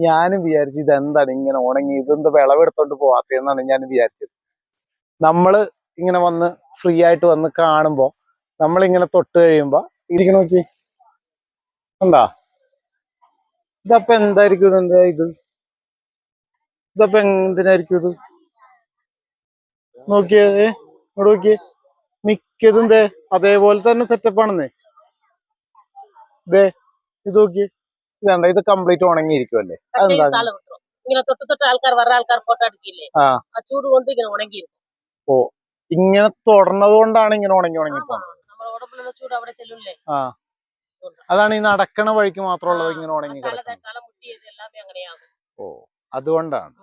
ഞാനും വിചാരിച്ചു ഇതെന്താണ് ഇങ്ങനെ ഉണങ്ങി, ഇതെന്ത് വിളവെടുത്തോണ്ട് പോവാത്തെന്നാണ് ഞാൻ വിചാരിച്ചത്. നമ്മള് ഇങ്ങനെ വന്ന് ഫ്രീ ആയിട്ട് വന്ന് കാണുമ്പോ നമ്മളിങ്ങനെ തൊട്ട് കഴിയുമ്പോ ഇരിക്കണ നോക്കി, കണ്ടാ ഇതപ്പൊ എന്തായിരിക്കും ഇതപ്പൊ എന്തിനായിരിക്കും ഇത്? നോക്കിയത് ഇവിടെ നോക്കിയേ, മിക്കതും ദേ അതേപോലെ തന്നെ സെറ്റപ്പ് ആണെന്നേ. ദേ ഇത് നോക്കി, ഇതണ്ട, ഇത് കംപ്ലീറ്റ് ഉണങ്ങിയിരിക്കുമല്ലേ? അതെന്താ? ഇങ്ങനെ തൊട്ട് തൊട്ട് ആൾക്കാർ വേറെ ആൾക്കാർ ഫോട്ടോ എടുക്കില്ലേ, ആ ചൂട് കൊണ്ട് ഇങ്ങനെ ഉണങ്ങിയിരിക്കും. ഓ, ഇങ്ങനെ തൊടണത് കൊണ്ടാണ് ഇങ്ങനെ ഉണങ്ങി പോകുന്നത്. ചൂട് അവിടെ ചെല്ലില്ലേ, ആ അതാണ് ഈ നടക്കണ വഴിക്ക് മാത്രമുള്ളത് ഇങ്ങനെ ഉണങ്ങി കിടക്കുന്നത്. ഓ, അതുകൊണ്ടാണ്.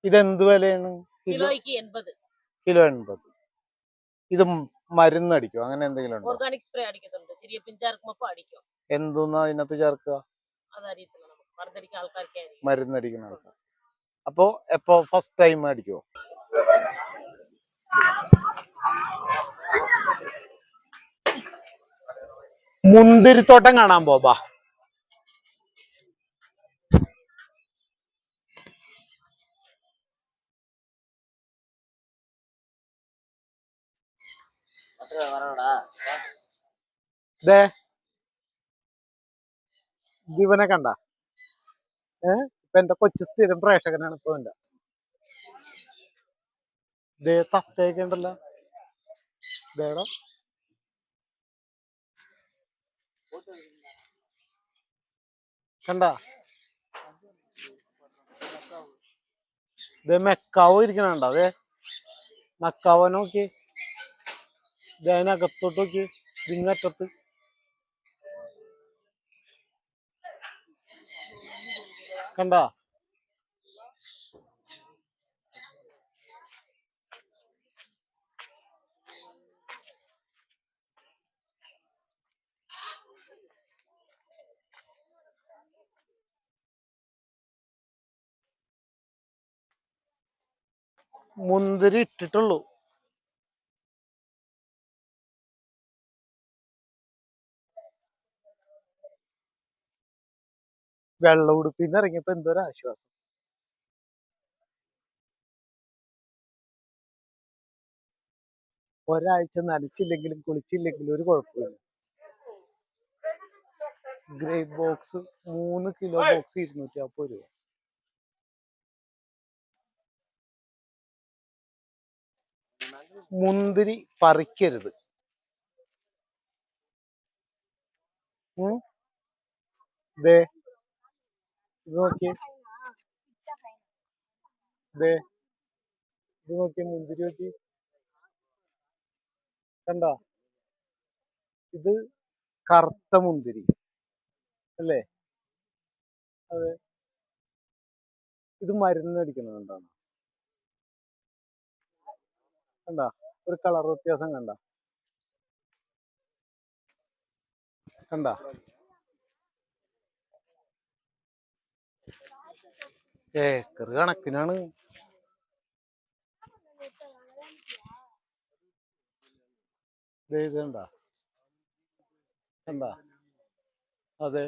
ഇതെന്ത് വിലയാണ്? കിലോയ്ക്ക് 80. കിലോ 80. ഇത് മരുന്നടിക്കോ അങ്ങനെ എന്തെങ്കിലും ഉണ്ടോ? ഓർഗാനിക് സ്പ്രേ അടിക്കുന്നുണ്ട്, ചെറിയ പിഞ്ചാർക്കുമ്പോ അടിക്കും. എന്തോന്നാ ഇതിനകത്ത് ചേർക്കുക? അതറിയത്തില്ല നമുക്ക്, മരുന്നടിക്കുന്ന ആൾക്കാർക്ക്. മരുന്നടിക്കുന്ന ആൾക്കാർ. അപ്പൊ എപ്പോ ഫസ്റ്റ് ടൈം അടിക്കുവോ? മുന്തിരിത്തോട്ടം കാണാൻ പോവാ. ദിവനെ കണ്ട ഇപ്പൊ എന്റെ കൊച്ചു സ്ഥിരം പ്രേക്ഷകനാണ് ഇപ്പൊ എന്റെ. തത്തയൊക്കെ ഉണ്ടല്ലോ, ദേടാ കണ്ട. മെക്കാവോ ഇരിക്കണണ്ട, അതെ മെക്കാവോ നോക്കി, അതിനകത്തോട്ട് നോക്കി, ഇതിങ്ങറ്റത്ത് കണ്ട. മുന്തിരി ഇട്ടിട്ടുള്ളൂ. വെള്ള ഉടുപ്പിന്ന് ഇറങ്ങിയപ്പോ എന്തൊരു ആശ്വാസം. ഒരാഴ്ച നനച്ചില്ലെങ്കിലും കുളിച്ചില്ലെങ്കിലും ഒരു കുഴപ്പമില്ല. ഗ്രേപ്പ് ബോക്സ് 3 കിലോ ബോക്സ് 250 രൂപ. മുന്തിരി പറിക്കരുത്. ദേ ഇത് നോക്കിയേ, ദേ ഇത് നോക്കിയേ, മുന്തിരി നോക്കി, കണ്ട. ഇത് കറുത്ത മുന്തിരി അല്ലേ? അതെ. ഇത് മരുന്നടിക്കുന്നതുകൊണ്ടാണ്. കണ്ട, ഒരു കളർ വ്യത്യാസം കണ്ട. കണ്ട, ഏക്കർ കണക്കിനാണ്. ഇത് കണ്ട, കണ്ട. അതെ,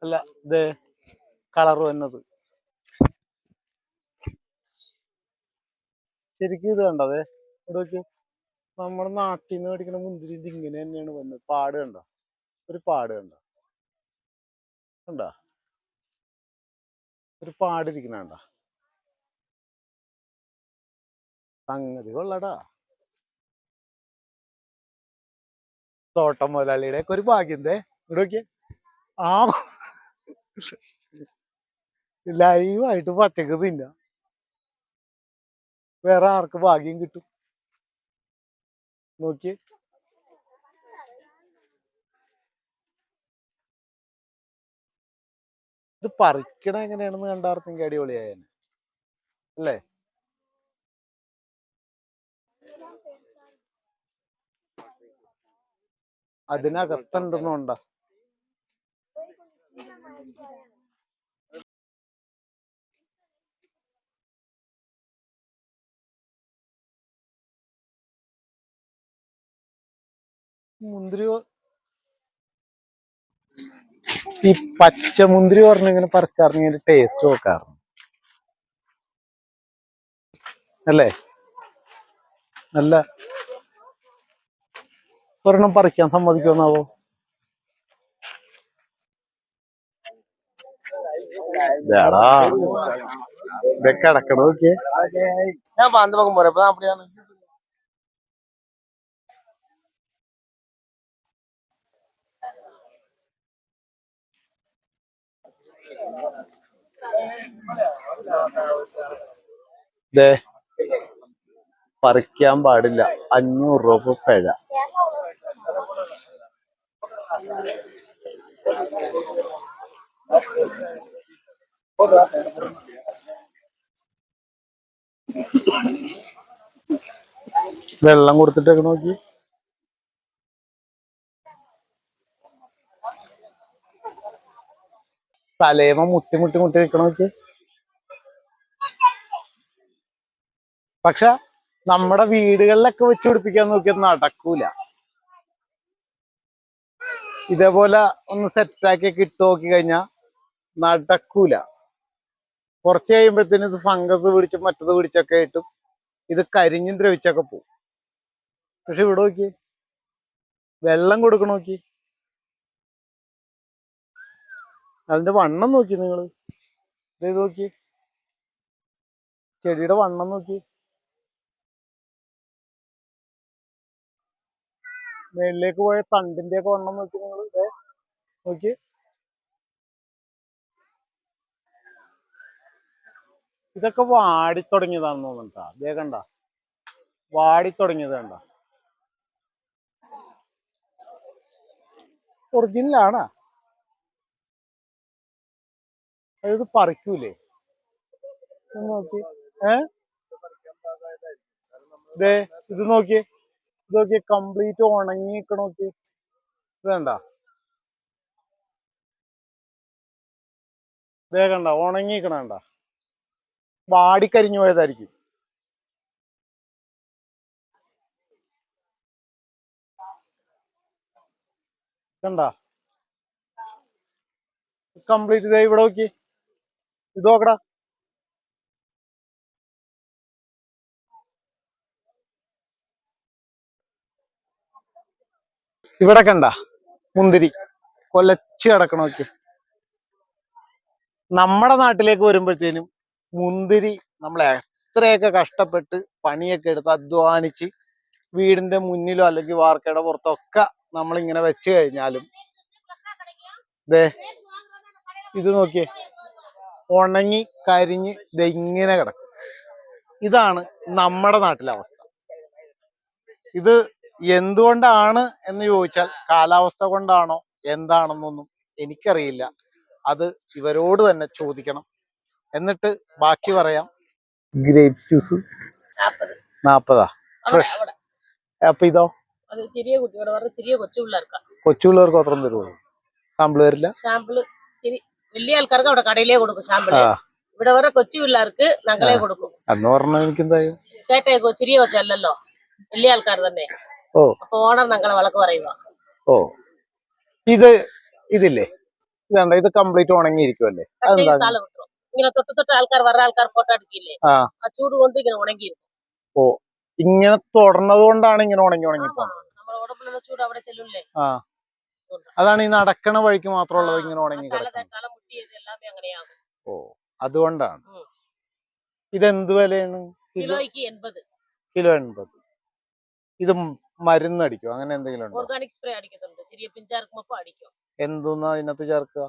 അല്ല ഇതേ കളർ വന്നത് ശരിക്കും. ഇത് കണ്ടതേ ഇവിടെ നോക്കി, നമ്മുടെ നാട്ടിൽ നിന്ന് മേടിക്കുന്ന മുന്തിരി ഇങ്ങനെ തന്നെയാണ് വന്നത്. പാട് കണ്ട, ഒരു പാട് കണ്ട, കണ്ട ഒരു പാടിരിക്കണ കണ്ട. സംഗതി കൊള്ളടാ. തോട്ടം മുതലാളിയുടെ ഒക്കെ ഒരു ഭാഗ്യന്തേ. ഇവിടെ നോക്കിയേ, ആ ലൈവായിട്ട് പച്ചക്ക് തിന്ന. വേറെ ആർക്ക് ഭാഗ്യം കിട്ടും? നോക്കിയേ, ഇത് പറിക്കണ എങ്ങനെയാണെന്ന് കണ്ടാർന്നെങ്കിൽ അടിപൊളിയായേനെ അല്ലേ? അതിനകത്തുണ്ടെന്നുണ്ട. മുന്തിരി ഈ പച്ചമുന്തിരി പറഞ്ഞ ഇങ്ങനെ പറിച്ചറിഞ്ഞ ടേസ്റ്റ് നോക്കാറുണ്ട് അല്ലേ? നല്ല ഒരെണ്ണം പറിക്കാൻ സമ്മതിക്കുമെന്നാവോ? ഇതാടാ ഇതൊക്കെ അടക്കണ നോക്കിയേ. ஏன்பா அந்த பக்கம் போற இப்பதான் அப்படியான ദേ പറിക്കാൻ പാടില്ല, 500 രൂപ പിഴ. വെള്ളം കൊടുത്തിട്ടൊക്കെ നോക്കി. തലേമ മുട്ടി മുട്ടി മുട്ടി നിൽക്കണ നോക്കി. പക്ഷെ നമ്മുടെ വീടുകളിലൊക്കെ വെച്ച് പിടിപ്പിക്കാൻ നോക്കിയത് നടക്കൂല. ഇതേപോലെ ഒന്ന് സെറ്റാക്കിയൊക്കെ ഇട്ട് നോക്കി കഴിഞ്ഞാൽ നടക്കൂല. കുറച്ച് കഴിയുമ്പോഴത്തേന് ഇത് ഫംഗസ് പിടിച്ചും മറ്റത് പിടിച്ചൊക്കെ ആയിട്ടും ഇത് കരിഞ്ഞും ദ്രവിച്ചൊക്കെ പോകും. പക്ഷെ ഇവിടെ നോക്കി, വെള്ളം കൊടുക്കണ നോക്കി, അതിന്റെ വണ്ണം നോക്കി നിങ്ങള്. ഇത് നോക്കി, ചെടിയുടെ വണ്ണം നോക്കി, മേളിലേക്ക് പോയ തണ്ടിന്റെ ഒക്കെ വണ്ണം നോക്കി നിങ്ങള്. നോക്കി, ഇതൊക്കെ വാടിത്തുടങ്ങിയതാണെന്ന് തോന്നുന്നുണ്ടാ. അതേ കണ്ട, വാടിത്തുടങ്ങിയത് കണ്ട. ഒറിജിനലാണ്. ഇത് പറിക്കൂലേ? നോക്കി, ദേ ഇത് നോക്കിയേ, ഇത് നോക്കിയേ, കംപ്ലീറ്റ് ഉണങ്ങിക്ക നോക്കി. ഇത് കണ്ട, ദേ കണ്ട, ഉണങ്ങിക്കണ കണ്ട, വാടിക്കരിഞ്ഞു പോയതായിരിക്കും. കണ്ട, കംപ്ലീറ്റ് ഇതേ. ഇവിടെ നോക്കി, ഇത് നോക്കടാ. ഇവിടെ കണ്ട മുന്തിരി കൊലച്ച് കിടക്കണ നോക്കി. നമ്മുടെ നാട്ടിലേക്ക് വരുമ്പോഴത്തേനും മുന്തിരി നമ്മൾ എത്രയൊക്കെ കഷ്ടപ്പെട്ട് പണിയൊക്കെ എടുത്ത് അധ്വാനിച്ച് വീടിന്റെ മുന്നിലോ അല്ലെങ്കിൽ വാർക്കയുടെ പുറത്തോ ഒക്കെ നമ്മളിങ്ങനെ വെച്ച് കഴിഞ്ഞാലും ദേ ഇത് നോക്കിയേ, ഉണങ്ങി കരിഞ്ഞ് ഇതെങ്ങനെ കിടക്കും. ഇതാണ് നമ്മുടെ നാട്ടിലെ അവസ്ഥ. ഇത് എന്തുകൊണ്ടാണ് എന്ന് ചോദിച്ചാൽ കാലാവസ്ഥ കൊണ്ടാണോ എന്താണെന്നൊന്നും എനിക്കറിയില്ല. അത് ഇവരോട് തന്നെ ചോദിക്കണം. എന്നിട്ട് ബാക്കി പറയാം. Grape juice 40. ഫ്രഷ്. അപ്പൊ ഇതോ? അത് ചെറിയ കുട്ടിയോട് പറഞ്ഞ ചെറിയ കൊച്ചു പിള്ളേർക്കാ. കൊച്ചു പിള്ളേർക്ക് മാത്രം തരുമോ? സാമ്പിള് വരില്ല? സാമ്പിള് വലിയ ആൾക്കാർക്ക് അവിടെ കടയിലേ കൊടുക്കും സാമ്പിള്. ഇവിടെ വരെ കൊച്ചു പിള്ളേർക്ക് ഞങ്ങളെ കൊടുക്കും. അന്ന് പറഞ്ഞ എനിക്കെന്തായോ ചേട്ടയൊക്കെ ചെറിയ കൊച്ചല്ലോ, വലിയ ആൾക്കാർ തന്നെ. ഓ, അപ്പൊ ഓണർ ഞങ്ങളെ വഴക്ക് പറയുക. ഓ, ഇതില്ലേ, ഇതാണ്ട, ഇത് കംപ്ലീറ്റ് ഉണങ്ങിയിരിക്കുമല്ലേ? ഇങ്ങനെ തൊട്ട് ആൾക്കാർ വേറെ ആൾക്കാർ ഫോട്ടോ എടുക്കില്ലേ, ആ ചൂട് കൊണ്ട് ഇങ്ങനെ ഉണങ്ങിയിരിക്കും. ഓ, ഇങ്ങനെ തൊടണത് കൊണ്ടാണ് ഇങ്ങനെ ഉണങ്ങി നമ്മുടെ ഉടമ്പുള്ള ചൂട് അവിടെ ചെല്ലൂല്ലേ. അതാണ് ഈ നടക്കണ വഴിക്ക് മാത്രമുള്ളത് ഇങ്ങനെ ഉണങ്ങി. ഓ, അതുകൊണ്ടാണ്. ഇതെന്ത് വിലയാണ്? കിലോയ്ക്ക് 80. കിലോ 80. ഇത് മരുന്നടിക്കോ അങ്ങനെ എന്തെങ്കിലും ഉണ്ടോ? ഓർഗാനിക് സ്പ്രേ അടിക്കുന്നുണ്ട്. ചെറിയ പിഞ്ചാർക്കുമ്പോ അടിക്കും. എന്തോന്നാ അതിനകത്ത് ചേർക്കുക?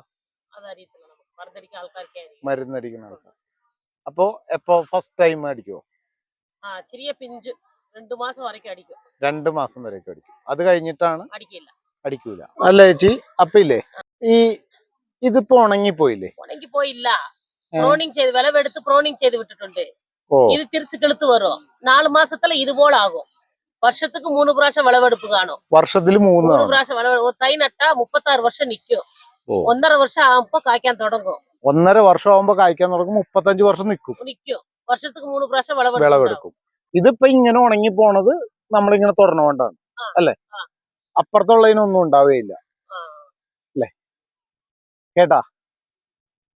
അതറിയത്തില്ല നമുക്ക്. മരുന്നടിക്കുന്ന ആൾക്കാർക്ക് മരുന്നടിക്കുന്ന ആൾക്കാർ. അപ്പൊ എപ്പോ ഫസ്റ്റ് ടൈം അടിക്കുവോ? ചെറിയ പിഞ്ച് 2 മാസം വരയ്ക്കും അടിക്കും. 2 മാസം വരയ്ക്കും അടിക്കും. അത് കഴിഞ്ഞിട്ടാണ് അടിക്കൂല. അല്ല ചേച്ചി, അപ്പൊ ഇല്ലേ ഇതിപ്പോ ഉണങ്ങിപ്പോയില്ലേ? ഉണങ്ങിപ്പോയില്ല. പ്രോണിങ് ചെയ്ത് വിളവെടുത്ത് പ്രോണിങ് ചെയ്ത് വിട്ടിട്ടുണ്ട്. ഇത് തിരിച്ച് കിളുത്ത് വരും. 4 മാസത്തില് ഇതുപോലെ ആകും. വർഷத்துக்கு 3 പ്രാവശ്യം വിളവെടുപ്പ് കാണും. വർഷത്തിൽ 3 പ്രാവശ്യം വിളവെടുപ്പ്. തൈ നട്ടാ 36 വർഷം നിൽക്കും. 1.5 വർഷം ആകുമ്പോ കായ്ക്കാൻ തുടങ്ങും. 1.5 വർഷം ആകുമ്പോ കായ്ക്കാൻ തുടങ്ങും. 35 വർഷം നിൽക്കും. വർഷத்துக்கு 3 പ്രാവശ്യം വിളവെടുക്കും. ഇതിപ്പോ ഇങ്ങനെ ഉണങ്ങി പോണത് നമ്മളിങ്ങനെ തുറന്നുകൊണ്ടാണ് അല്ലെ? അപ്പുറത്തുള്ളതിനൊന്നും ഉണ്ടാവുകയില്ല. കേട്ടാ.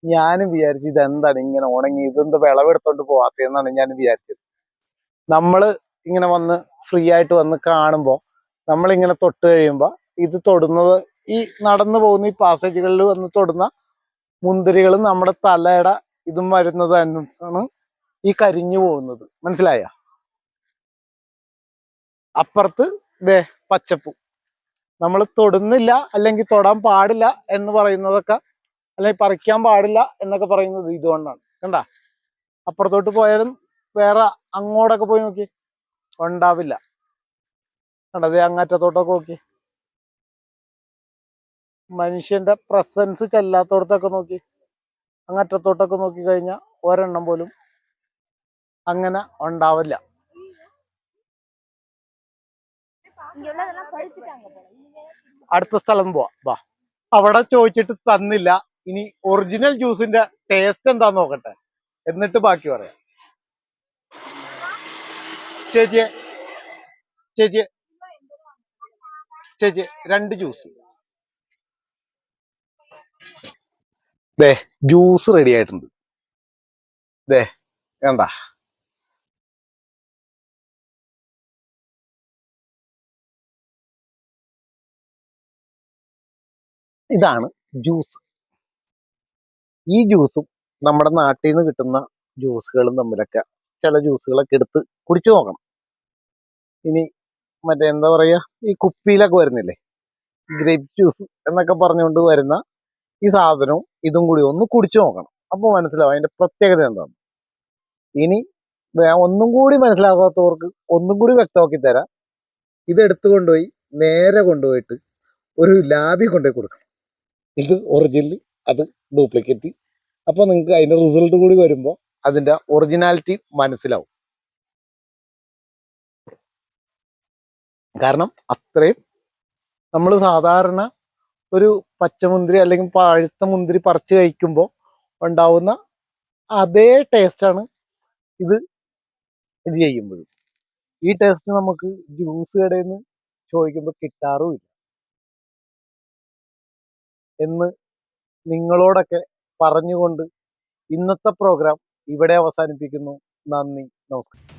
ഞാനും വിചാരിച്ചു ഇതെന്താണ് ഇങ്ങനെ ഉണങ്ങി, ഇതെന്ത് വിളവെടുത്തോണ്ട് പോവാത്തെന്നാണ് ഞാൻ വിചാരിച്ചത്. നമ്മള് ഇങ്ങനെ വന്ന് ഫ്രീ ആയിട്ട് വന്ന് കാണുമ്പോ നമ്മളിങ്ങനെ തൊട്ട് കഴിയുമ്പോ ഇത് തൊടുന്നത്, ഈ നടന്നു പോകുന്ന ഈ പാസേജുകളിൽ വന്ന് തൊടുന്ന മുന്തിരികളും നമ്മുടെ തലയുടെ ഇതും വരുന്നത് അനുസരിച്ചാണ് ഈ കരിഞ്ഞു പോകുന്നത്. മനസ്സിലായ? അപ്പുറത്ത് ദേ പച്ചപ്പ്. നമ്മൾ തൊടുന്നില്ല അല്ലെങ്കിൽ തൊടാൻ പാടില്ല എന്ന് പറയുന്നതൊക്കെ, അല്ലെങ്കിൽ പറിക്കാൻ പാടില്ല എന്നൊക്കെ പറയുന്നത് ഇതുകൊണ്ടാണ്. കണ്ട, അപ്പുറത്തോട്ട് പോയാലും വേറെ അങ്ങോട്ടൊക്കെ പോയി നോക്കി ഉണ്ടാവില്ല. കണ്ടത് അങ്ങറ്റത്തോട്ടൊക്കെ നോക്കി, മനുഷ്യന്റെ പ്രസൻസ് ചെല്ലാത്തോടത്തൊക്കെ നോക്കി, അങ്ങറ്റത്തോട്ടൊക്കെ നോക്കി കഴിഞ്ഞാൽ ഒരെണ്ണം പോലും അങ്ങനെ ഉണ്ടാവില്ല. അടുത്ത സ്ഥലം പോവാ, വാ. അവിടെ ചോദിച്ചിട്ട് തന്നില്ല. ഇനി ഒറിജിനൽ ജ്യൂസിന്റെ ടേസ്റ്റ് എന്താന്ന് നോക്കട്ടെ, എന്നിട്ട് ബാക്കി പറയാം. ചേച്ചിയെ ചേച്ചിയെ ചേച്ചി 2 ജ്യൂസ്. ദേ ജ്യൂസ് റെഡി ആയിട്ടുണ്ട്. ദേ വേണ്ട, ഇതാണ് ജ്യൂസ്. ഈ ജ്യൂസും നമ്മുടെ നാട്ടിൽ നിന്ന് കിട്ടുന്ന ജ്യൂസുകളും തമ്മിലൊക്കെ ചില ജ്യൂസുകളൊക്കെ എടുത്ത് കുടിച്ചു നോക്കണം. ഇനി മറ്റേ എന്താ പറയാ, ഈ കുപ്പിയിലൊക്കെ വരുന്നില്ലേ ഗ്രേപ്പ് ജ്യൂസ് എന്നൊക്കെ പറഞ്ഞുകൊണ്ട് വരുന്ന ഈ സാധനവും ഇതും കൂടി ഒന്ന് കുടിച്ചു നോക്കണം. അപ്പോൾ മനസ്സിലാവും അതിന്റെ പ്രത്യേകത എന്താണ്. ഇനി ഒന്നും കൂടി മനസ്സിലാകാത്തവർക്ക് ഒന്നും കൂടി വ്യക്തമാക്കി തരാം. ഇതെടുത്തു കൊണ്ടുപോയി നേരെ കൊണ്ടുപോയിട്ട് ഒരു ലാബിൽ കൊണ്ടുപോയി കൊടുക്കണം. ഇത് ഒറിജിനൽ, അത് ഡ്യൂപ്ലിക്കേറ്റ്. അപ്പോൾ നിങ്ങൾക്ക് അതിന്റെ റിസൾട്ട് കൂടി വരുമ്പോൾ അതിന്റെ ഒറിജിനാലിറ്റി മനസ്സിലാവും. കാരണം അത്രയും നമ്മൾ സാധാരണ ഒരു പച്ചമുന്തിരി അല്ലെങ്കിൽ പഴുത്ത മുന്തിരി പറിച്ച് കഴിക്കുമ്പോൾ ഉണ്ടാവുന്ന അതേ ടേസ്റ്റാണ് ഇത് ചെയ്യുമ്പോഴും. ഈ ടേസ്റ്റ് നമുക്ക് ജ്യൂസ് കടയിൽ നിന്ന് ചോദിക്കുമ്പോൾ കിട്ടാറുമില്ല എന്ന് നിങ്ങളോടൊക്കെ പറഞ്ഞുകൊണ്ട് ഇന്നത്തെ പ്രോഗ്രാം ഇവിടെ അവസാനിപ്പിക്കുന്നു. നന്ദി, നമസ്കാരം.